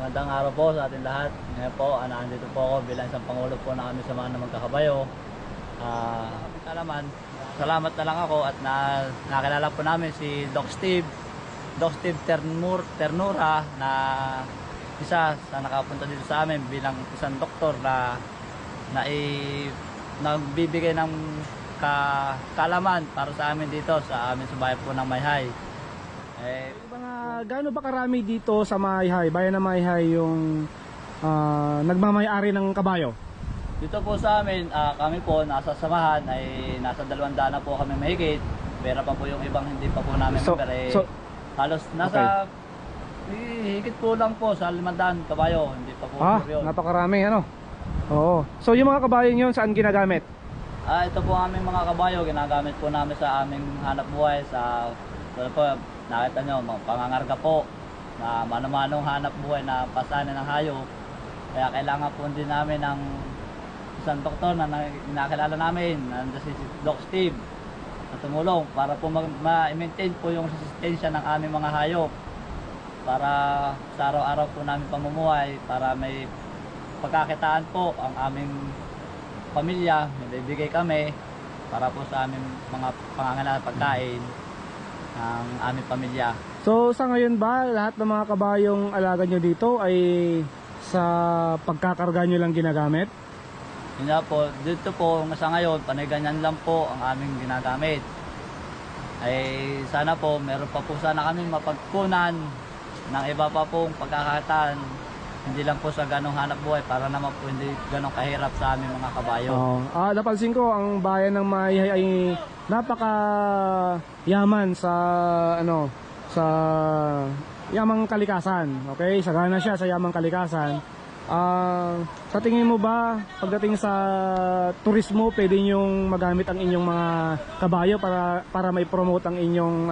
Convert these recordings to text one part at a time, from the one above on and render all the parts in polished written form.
Magandang araw po sa ating lahat. Ngayon po, nandito po ako bilang isang pangulo po na kami sa mga magkakabayo. Salamat na lang ako at nakilala po namin si Doc Steve Ternura na isa sa nakapunta dito sa amin bilang isang doktor na nagbibigay ng kaalaman para sa amin dito sa amin sa bayan po ng Mayhay. Gaano ba karami dito sa Mayhay, bayan ng Mayhay yung nagmamay-ari ng kabayo? Dito po sa amin, kami po nasa samahan ay nasa 200 na po kami mahigit. Pero pa po yung ibang hindi pa po namin halos nasa higit po lang po sa 500 kabayo, hindi pa po yun. Napakarami ano? Oo. So yung mga kabayo nyo saan ginagamit? Ito po aming mga kabayo, ginagamit po namin sa aming hanap buhay sa po, nakita nyo, pangangarga po na mano-manong hanap buhay na pasanin ng hayop. Kaya kailangan po din namin ng isang doktor na nakilala namin, si Doc Steve, na tumulong para po ma-maintain po yung resistensya ng aming mga hayop para sa araw-araw po namin pamumuhay, para may pagkakitaan po ang aming pamilya, may bibigay kami para po sa aming mga pangangailangan pagkain ng aming pamilya. So sa ngayon ba lahat ng mga kabayong alaga nyo dito ay sa pagkakarga nyo lang ginagamit? Yun na po, dito po sa ngayon panay ganyan lang po ang aming ginagamit. Ay sana po meron pa po sana kami mapagkunan ng iba pa pong pagkakataan, hindi lang po sa ganong hanap buhay para naman po hindi ganong kahirap sa aming mga kabayo. Napansin ko ang bayan ng Mayhay ay napaka yaman sa sa yamang kalikasan. Okay, sagana siya sa yamang kalikasan. Sa tingin mo ba pagdating sa turismo pwede nyong magamit ang inyong mga kabayo para mai-promote ang inyong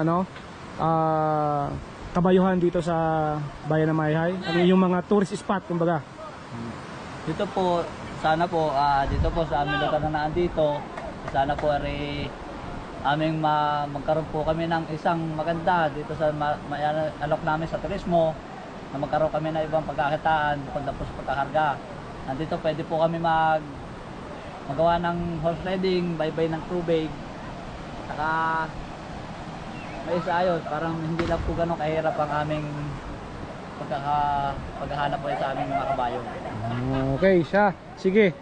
kabayuhan dito sa bayan ng Mayhay? Ang inyong mga tourist spot kumbaga? Dito po sana po dito po sa aming lugar na nandito, sana po aming magkaroon po kami ng isang maganda dito sa alok namin sa turismo, na magkaroon kami ng ibang pagkakitaan bukod na po sa pagkakarga. Nandito pwede po kami magawa ng horse riding, baybay ng tubig, saka may isayos, parang hindi lang po ganun kahirap ang aming paghahanap po sa aming mga kabayo. Okay siya, sige.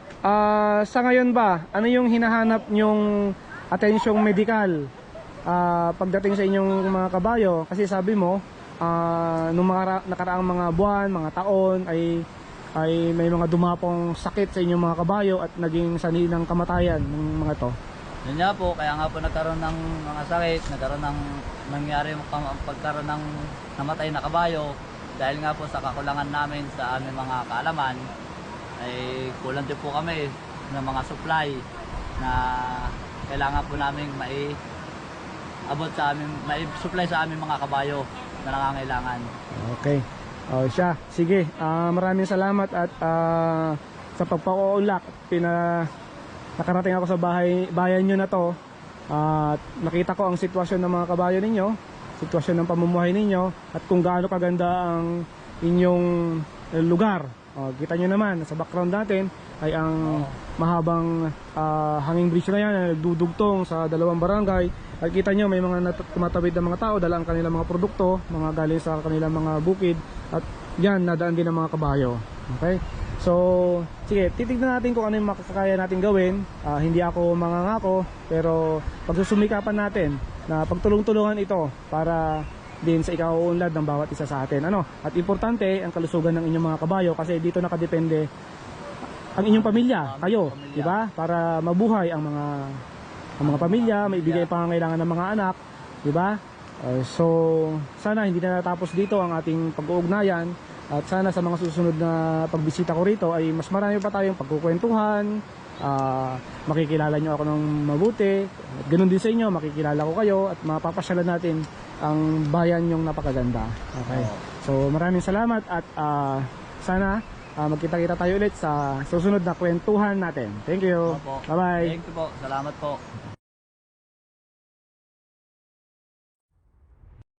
Sa ngayon ba, ano yung hinahanap nyong atensyong medikal pagdating sa inyong mga kabayo? Kasi sabi mo nung nakaraang mga buwan, mga taon ay may mga dumapong sakit sa inyong mga kabayo at naging sanhi ng kamatayan ng mga to. Yun nga po, kaya nga po nagkaroon ng mga sakit, nangyari pagkaroon ng namatay na kabayo dahil nga po sa kakulangan namin sa aming mga kaalaman. Ay kulang din po kami ng mga supply na kailangan po namin supply sa aming mga kabayo na nangangailangan. Okay. Siya. Sige. Maraming salamat at sa pagpauulak nakarating ako sa bayan nyo na to at nakita ko ang sitwasyon ng mga kabayo ninyo, sitwasyon ng pamumuhay ninyo at kung gaano kaganda ang inyong lugar. Kita nyo naman sa background natin ay ang mahabang hanging bridge na yan na nagdudugtong sa dalawang barangay. At kita nyo may mga tumatawid ng mga tao, dala ang kanilang mga produkto, mga galing sa kanilang mga bukid, at yan nadaan din ng mga kabayo. Okay? So, sige, titignan natin kung ano yung makakaya natin gawin. Hindi ako mangangako, pero pagsusumikapan natin na pagtulong-tulungan ito para din sa ikauunlad ng bawat isa sa atin. At importante ang kalusugan ng inyong mga kabayo kasi dito nakadepende ang inyong pamilya, kayo, di ba? Para mabuhay ang mga pamilya, maibigay pangangailangan ng mga anak, di ba? So, sana hindi na natapos dito ang ating pag-uugnayan at sana sa mga susunod na pagbisita ko rito ay mas marami pa tayong pagkukwentuhan, makikilala nyo ako ng mabuti, at ganoon din sa inyo, makikilala ko kayo at mapapasyalan natin ang bayan yung napakaganda. Okay. So, maraming salamat at sana magkita-kita tayo ulit sa susunod na kwentuhan natin. Thank you. Bye-bye. Thank you po. Salamat po.